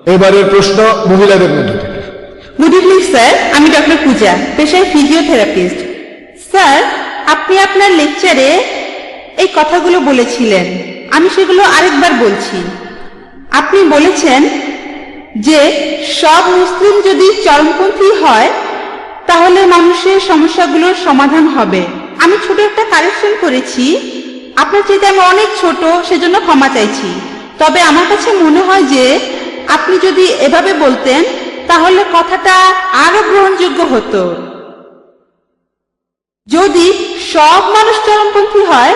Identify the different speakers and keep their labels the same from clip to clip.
Speaker 1: এবারের প্রশ্ন মহিলাদের মধ্য থেকে।
Speaker 2: গুড ইভিনিং স্যার, আমি ডক্টর পূজা, পেশায় ফিজিওথেরাপিস্ট। স্যার, আপনি আপনার লেকচারে এই কথাগুলো বলেছিলেন, আমি সেগুলো আরেকবার বলছি। আপনি বলেছেন যে সব মুসলিম যদি চরমপন্থী হয় তাহলে মানুষের সমস্যাগুলোর সমাধান হবে। আমি ছোট একটা কারেকশন করেছি, আপনার চাইতে আমি অনেক ছোট, সেজন্য ক্ষমা চাইছি। তবে আমার কাছে মনে হয় যে আপনি যদি এভাবে বলতেন তাহলে কথাটা আরো গ্রহণযোগ্য হতো। যদি সব মানুষ চরমপন্থী হয়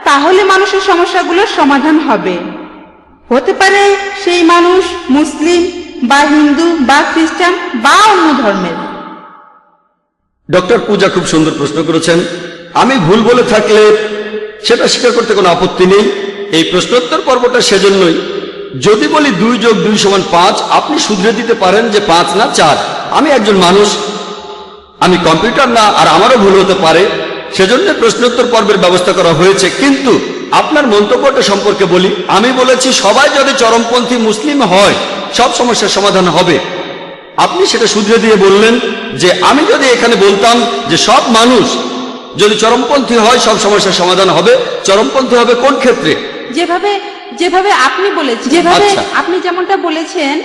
Speaker 2: তাহলে মানুষের সমস্যাগুলোর সমাধান হবে। হতে পারে সেই মানুষ মুসলিম বা হিন্দু বা খ্রিস্টান বা অন্য ধর্মের।
Speaker 3: ডক্টর পূজা খুব সুন্দর প্রশ্ন করেছেন। আমি ভুল বলে থাকলে সেটা স্বীকার করতে কোনো আপত্তি নেই। এই প্রশ্নোত্তর পর্বটা সেজন্যই, যদি বলি 2 যোগ 2 সমান 5, আপনি শুধরে দিতে পারেন যে 5 না 4। আমি একজন মানুষ, আমি কম্পিউটার না, আর আমারও ভুল হতে পারে, সেজন্য প্রশ্নোত্তর পর্বের ব্যবস্থা করা হয়েছে। কিন্তু আপনার মন্তব্যটা সম্পর্কে বলি, আমি বলেছি সবাই যদি চরমপন্থী মুসলিম হয় সব সমস্যার সমাধান হবে। আপনি সেটা শুধরে দিয়ে বললেন যে আমি যদি এখানে বলতাম যে সব মানুষ যদি চরমপন্থী হয় সব সমস্যার সমাধান হবে, চরমপন্থী হবে কোন ক্ষেত্রে?
Speaker 2: যেভাবে আপনি বলেছেন, যেভাবে আপনি যেমনটা বলেছেন,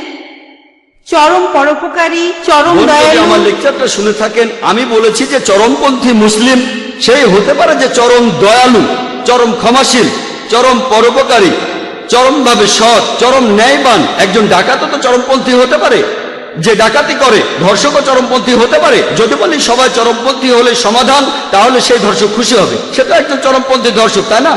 Speaker 2: চরম পরোপকারী, চরম দয়ালু।
Speaker 3: আমার লেকচারটা শুনে থাকেন, আমি বলেছি যে চরমপন্থী মুসলিম সেই হতে পারে যে চরম দয়ালু, চরম ক্ষমাশীল, চরম পরোপকারী, চরমভাবে সৎ, চরম ন্যায়বান। একজন ডাকাতও তো চরমপন্থী হতে পারে, যে ডাকাতি করে, ধর্ষকও চরমপন্থী হতে পারে। যদি বলি সবাই চরমপন্থী হলে সমাধান, তাহলে সেই ধর্ষক খুশি হবে, সেটা একজন চরমপন্থী ধর্ষক, তাই না?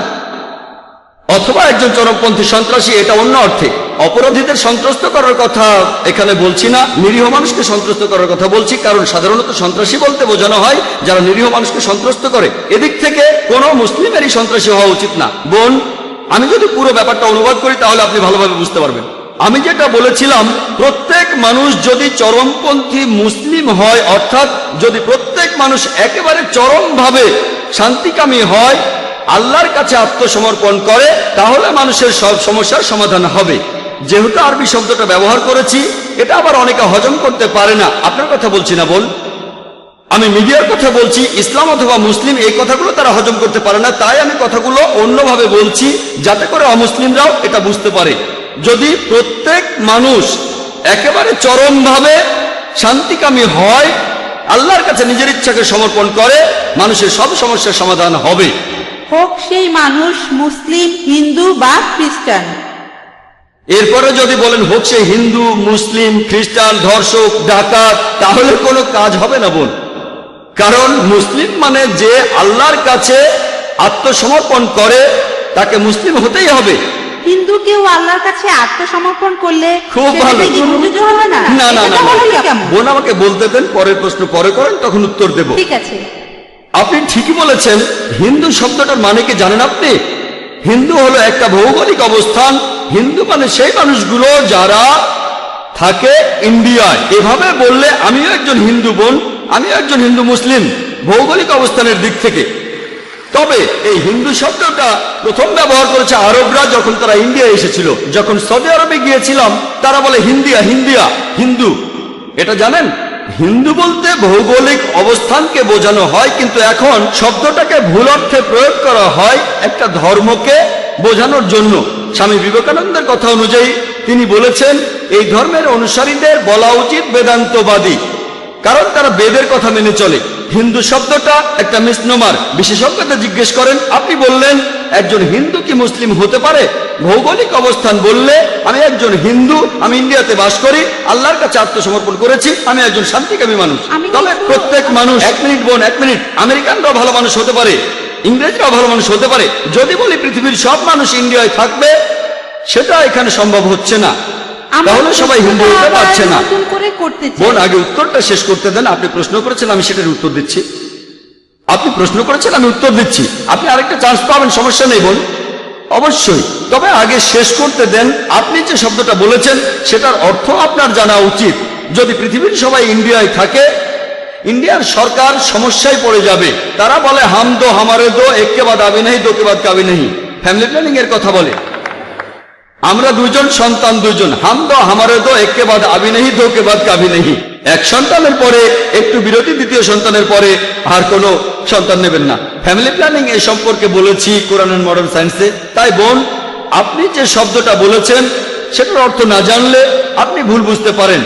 Speaker 3: অথবা একজন চরমপন্থী সন্ত্রাসী, এটা অন্য অর্থে। অপরাধীদের সন্ত্রস্ত করার কথা এখানে বলছি না, নিরীহ মানুষকে সন্ত্রস্ত করার কথা বলছি। কারণ সাধারণত সন্ত্রাসী বলতে বোঝানো হয় যারা নিরীহ মানুষকে সন্ত্রস্ত করে। এদিক থেকে কোনো মুসলিমেরই সন্ত্রাসী হওয়া উচিত না। বোন, আমি যদি পুরো ব্যাপারটা অনুবাদ করি তাহলে আপনি ভালোভাবে বুঝতে পারবেন। আমি যেটা বলেছিলাম, প্রত্যেক মানুষ যদি চরমপন্থী মুসলিম হয়, অর্থাৎ যদি প্রত্যেক মানুষ একেবারে চরমভাবে শান্তিকামী হয়, আল্লাহর কাছে আত্মসমর্পণ করে, তাহলে মানুষের সব সমস্যার সমাধান হবে। যেহেতু আরবি শব্দটা ব্যবহার করেছি, এটা আবার অনেকে হজম করতে পারে না। আপনার কথা বলছি না বোন, আমি মিডিয়ার কথা বলছি। ইসলাম অথবা মুসলিম এই কথাগুলো তারা হজম করতে পারে না, তাই আমি কথাগুলো অন্যভাবে বলছি যাতে করে অমুসলিমরাও এটা বুঝতে পারে। যদি প্রত্যেক মানুষ একেবারে চরমভাবে শান্তিকামী হয়, আল্লাহর কাছে নিজের ইচ্ছাকে সমর্পণ করে, মানুষের সব সমস্যার সমাধান হবে।
Speaker 2: হোক সেই মানুষ মুসলিম, হিন্দু বা খ্রিস্টান।
Speaker 3: এরপরে যদি বলেন হোক সে হিন্দু, মুসলিম, খ্রিস্টান, ধর্ষক, ডাকাত, তাহলে কোনো কাজ হবে না বোন। কারণ মুসলিম মানে যে আল্লাহর কাছে আত্মসমর্পণ করে, তাকে মুসলিম হতেই হবে।
Speaker 2: হিন্দু কেউ আল্লাহর কাছে আত্মসমর্পণ করলে
Speaker 3: খুব ভালো।
Speaker 2: না না না
Speaker 3: বোন, আমাকে বলতে দেন, পরের প্রশ্ন পরে করেন, তখন উত্তর দেব।
Speaker 2: ঠিক আছে।
Speaker 3: আপনি ঠিকই বলেছেন। হিন্দু শব্দটার মানে কি জানেন আপনি? হিন্দু হলো একটা ভৌগোলিক অবস্থান। হিন্দু মানে সেই মানুষগুলো যারা থাকে ইন্ডিয়ায়। এভাবে বললে আমিও একজন হিন্দু বোন, আমিও একজন হিন্দু মুসলিম ভৌগোলিক অবস্থানের দিক থেকে। তবে এই হিন্দু শব্দটা প্রথম ব্যবহার করেছে আরবরা যখন তারা ইন্ডিয়া এসেছিল। যখন সৌদি আরবে গিয়েছিলাম তারা বলে হিন্দিয়া, হিন্দিয়া, হিন্দু। এটা জানেন, হিন্দু বলতে ভৌগোলিক অবস্থানকে বোঝানো হয়, কিন্তু এখন শব্দটাকে ভুল অর্থে প্রয়োগ করা হয় একটা ধর্মকে বোঝানোর জন্য। স্বামী বিবেকানন্দের কথা অনুযায়ী তিনি বলেছেন এই ধর্মের অনুসারীদের বলা উচিত বেদান্তবাদী, কারণ তারা বেদের কথা মেনে চলে। হিন্দু শব্দটা একটা মিসনোমার। বিশেষজ্ঞদের জিজ্ঞেস করেন, আপনি বললেন একজন হিন্দু কি মুসলিম হতে পারে? ভৌগোলিক অবস্থান বললে আমি একজন হিন্দু, আমি ইন্ডিয়াতে বাস করি, আল্লাহর কাছে আত্মসমর্পণ করেছি, আমি একজন শান্তিকামী মানুষ। তবে প্রত্যেক মানুষ, 1 মিনিট বোন, 1 মিনিট, আমেরিকানরাও ভালো মানুষ হতে পারে, ইংরেজরাও ভালো মানুষ হতে পারে। যদি বলি পৃথিবীর সব মানুষ ইন্ডিয়ায় থাকবে, সেটা এখানে সম্ভব হচ্ছে না, তাহলে সবাই হিন্দু হতে পারছে না। বোন, আগে উত্তরটা শেষ করতে দেন। আপনি প্রশ্ন করেছেন, আমি সেটার উত্তর দিচ্ছি। আপনি প্রশ্ন করেছেন, আমি উত্তর দিচ্ছি। আপনি আরেকটা চান্স পাবেন, সমস্যা নেই বোন, অবশ্যই। তবে আগে শেষ করতে দেন। আপনি যে শব্দটা বলেছেন সেটার অর্থ আপনার জানা উচিত। যদি পৃথিবীর সবাই ইন্ডিয়ায় থাকে, ইন্ডিয়ার সরকার সমস্যায় পড়ে যাবে। তারা বলে হাম দো হামারে দো, এক কে বাদ আবি নেই, দো কে বাদ কাবি নেই, ফ্যামিলি প্ল্যানিং এর কথা বলে। আমরা দুজন সন্তান, দুজন, হাম দো হামারে দো, এক কে বাদ আবি নেহি, দো কে বাদ কাবি নেহি। এক সন্তানের পরে একটু বিরতি, দ্বিতীয় সন্তানের পরে আর কোনো সন্তান নেবেন না। ফ্যামিলি প্ল্যানিং এ সম্পর্কে বলেছি কোরআন এন্ড মডার্ন সায়েন্সে। তাই বোন, আপনি যে শব্দটা বলেছেন সেটার অর্থ না জানলে আপনি ভুল বুঝতে পারেন।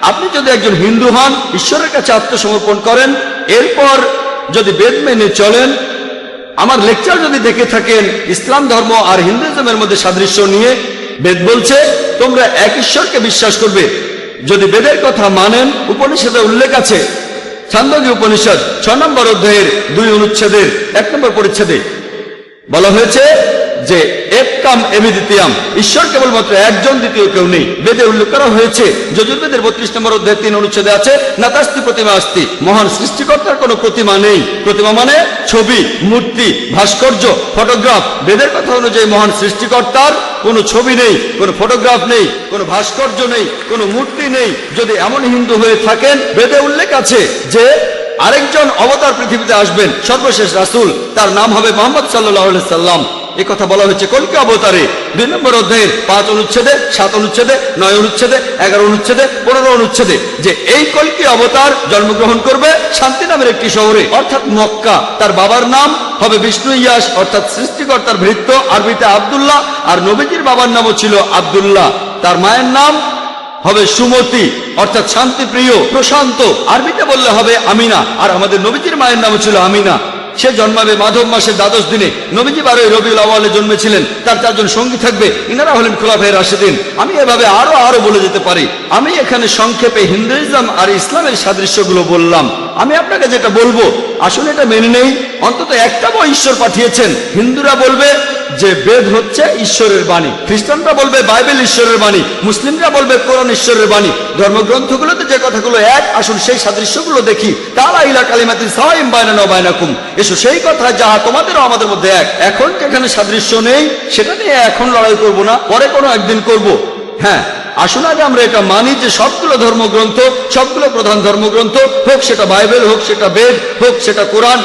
Speaker 3: আপনি যদি একজন হিন্দু হন, ঈশ্বরের কাছে আত্মসমর্পণ করেন, এরপর যদি বেদ মেনে চলেন, আমার লেকচার যদি দেখে থাকেন ইসলাম ধর্ম আর হিন্দুইজমের মধ্যে সাদৃশ্য নিয়ে, বেদ বলছে তোমরা এক ঈশ্বরকে বিশ্বাস করবে। যদি বেদের কথা মানেন, উপনিষদে উল্লেখ আছে, ছান্দোগ্য উপনিষদ 6 নম্বর অধ্যায়ের 2 অনুচ্ছেদের 1 নম্বর পরিচ্ছেদে বলা হয়েছে যে এককাম এভি দ্বিতীয়াম, ঈশ্বর কেবলমাত্র একজন, দ্বিতীয় কেউ নেই। বেদে উল্লেখ করা হয়েছে, যজুর্বেদের 32 নম্বর অধ্যায় 3 অনুচ্ছেদে আছে, নাতাস্তি প্রতিমা আস্তি, মহান সৃষ্টিকর্তার কোনো প্রতিমা নেই। প্রতিমা মানে ছবি, মূর্তি, ভাস্কর্য, ফটোগ্রাফ। বেদের কথা অনুযায়ী মহান সৃষ্টিকর্তার কোনো ছবি নেই, কোনো ফটোগ্রাফ নেই, কোনো ভাস্কর্য নেই, কোনো মূর্তি নেই। যদি এমন হিন্দু হয়ে থাকেন, বেদে উল্লেখ আছে যে আরেকজন অবতার পৃথিবীতে আসবেন, সর্বশেষ রাসূল, তার নাম হবে মুহাম্মদ সাল্লাল্লাহু আলাইহি সাল্লাম। এই কথা বলা হয়েছে কল্কি অবতারে 2 নম্বর অধ্যায়ের 5 অনুচ্ছেদে, 7 অনুচ্ছেদে, 9 অনুচ্ছেদে, 11 অনুচ্ছেদে, 15 অনুচ্ছেদে, যে এই কল্কি অবতার জন্মগ্রহণ করবে শান্তি নামের একটি শহরে, অর্থাৎ মক্কা। তার বাবার নাম হবে বিষ্ণু ইয়াস, অর্থাৎ সৃষ্টিকর্তার ভৃত্য, আরবিতে আব্দুল্লাহ। আর নবীজির বাবার নামও ছিল আব্দুল্লাহ। তার মায়ের নাম হবে সুমতি, অর্থাৎ শান্তি প্রিয়, প্রশান্ত। আরবিতে বললে হবে আমিনা। আর আমাদের নবীজির মায়ের নাম ছিল আমিনা। সে জন্মাবে মাধব মাসের 12 দিনে। নবীজি 12 রবিউল আউয়ালে জন্মেছিলেন। তার 4 জন সঙ্গী থাকবে, ইনারা হলেন খোলাফায়ে রাশিদিন। আমি এভাবে আরো বলে যেতে পারি। আমি এখানে সংক্ষেপে হিন্দুইজম আর ইসলামের সাদৃশ্যগুলো বললাম। আমি আপনাকে যেটা বলবো, আসলে এটা মেনে নেই। অন্তত একটা বই ঈশ্বর পাঠিয়েছেন। হিন্দুরা বলবে যে বেদ হচ্ছে ঈশ্বরের বাণী, খ্রিস্টানরা বলবে বাইবেল ঈশ্বরের বাণী, মুসলিমরা বলবে কোরআন ঈশ্বরের বাণী। ধর্মগ্রন্থগুলোতে যে কথাগুলো এক, আসুন সেই সাদৃশ্যগুলো দেখি। তাআলা ইলা কালিমাতিন সাওয়াইন বাইনানা ওয়া বাইনাকুম, এসো সেই কথা যাহা তোমাদের ও আমাদের মধ্যে এক। এখন যেখানে সাদৃশ্য নেই সেটা নিয়ে এখন লড়াই করব না, পরে কোনো একদিন করব। হ্যাঁ, আসুন আগে আমরা এটা মানি যে সবগুলো ধর্মগ্রন্থ, সবগুলো প্রধান ধর্মগ্রন্থ, হোক সেটা বাইবেল, হোক সেটা বেদ, হোক সেটা কোরআন,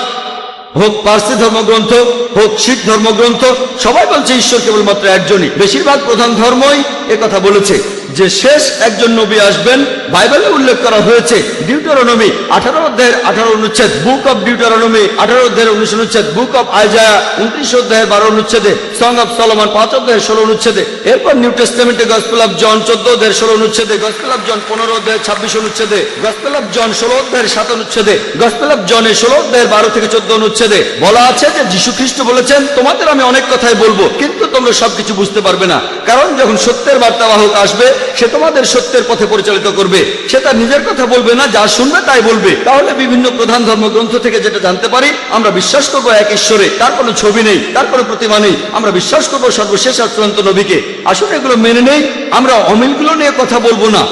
Speaker 3: হোক পার্সি ধর্মগ্রন্থ, হোক শিখ ধর্মগ্রন্থ, সবাই বলছে ঈশ্বর কেবলমাত্র একজনই। বেশিরভাগ প্রধান ধর্মই একথা বলেছে যে শেষ একজন নবী আসবেন। বাইবেলে উল্লেখ করা হয়েছে ডিউটেরোনমি 18 অধ্যায়ের 18 অনুচ্ছেদ, বুক অফ ডিউটেরোনমি 18 অধ্যায়ের 19 অনুচ্ছেদ, বুক অফ আইজায়া 29 অধ্যায়ের 12 অনুচ্ছেদে, সং অফ সলোমন 5 অধ্যায়ের 16 অনুচ্ছেদে। এরপর নিউ টেস্টামেন্টে গসপেল অফ জন 14 অধ্যায়ের 16 অনুচ্ছেদে, গসপেল অফ জন 15 অধ্যায়ের 26 অনুচ্ছেদে, গসপেল অফ জন 16 অধ্যায়ের 7 অনুচ্ছেদে, গসপেল অফ জনে 16 অধ্যায়ের 12 থেকে 14 অনুচ্ছেদে বলা আছে যে যীশু খ্রিস্ট বলেছেন, তোমাদের আমি অনেক কথাই বলবো, কিন্তু তোমরা সবকিছু বুঝতে পারবে না। কারণ যখন সত্যের বার্তাবাহক আসবে, সে তোমাদের সত্যের পথে পরিচালিত করবে। সে তার নিজের কথা বলবে না, যা শুনবে তাই বলবে। তাহলে বিভিন্ন প্রধান ধর্মগ্রন্থ থেকে যেটা জানতে পারি, আমরা বিশ্বাস করবো এক ঈশ্বরে, তার কোনো ছবি নেই, তার কোনো প্রতিমা নেই। আমরা বিশ্বাস করবো সর্বশেষ আর চূড়ান্ত নবীকে। আসুন এগুলো মেনে নেই, আমরা অমিলগুলো নিয়ে কথা বলবো না।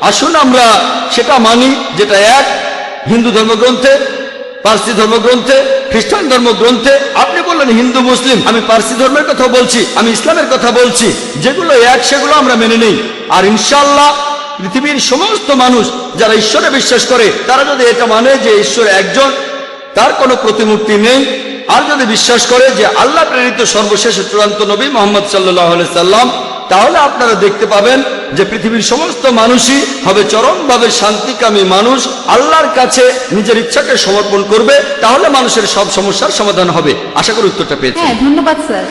Speaker 3: আসুন আমরা সেটা মানি যেটা এক, হিন্দু ধর্মগ্রন্থে, পার্সি ধর্মগ্রন্থে, খ্রিস্টান ধর্মগ্রন্থে। আপনি বললেন হিন্দু মুসলিম, আমি পার্সি ধর্মের কথা বলছি, আমি ইসলামের কথা বলছি। যেগুলো এক সেগুলো আমরা মেনে নেই। আর ইনশাআল্লাহ পৃথিবীর সমস্ত মানুষ যারা ঈশ্বরে বিশ্বাস করে, তারা যদি এটা মানে যে ঈশ্বর একজন, তার কোনো প্রতিমূর্তি নেই, আর যদি বিশ্বাস করে যে আল্লাহ প্রেরিত সর্বশেষ চূড়ান্ত নবী মুহাম্মদ সাল্লাল্লাহু আলাইহি সাল্লাম, তাহলে আপনারা দেখতে পাবেন যে পৃথিবীর সমস্ত মানুষই হবে চরমভাবে শান্তিকামী মানুষ, আল্লাহর কাছে নিজের ইচ্ছাকে সমর্পণ করবে। তাহলে মানুষের সব সমস্যার সমাধান হবে। আশা করি উত্তরটা পেয়েছেন।
Speaker 2: হ্যাঁ, ধন্যবাদ স্যার।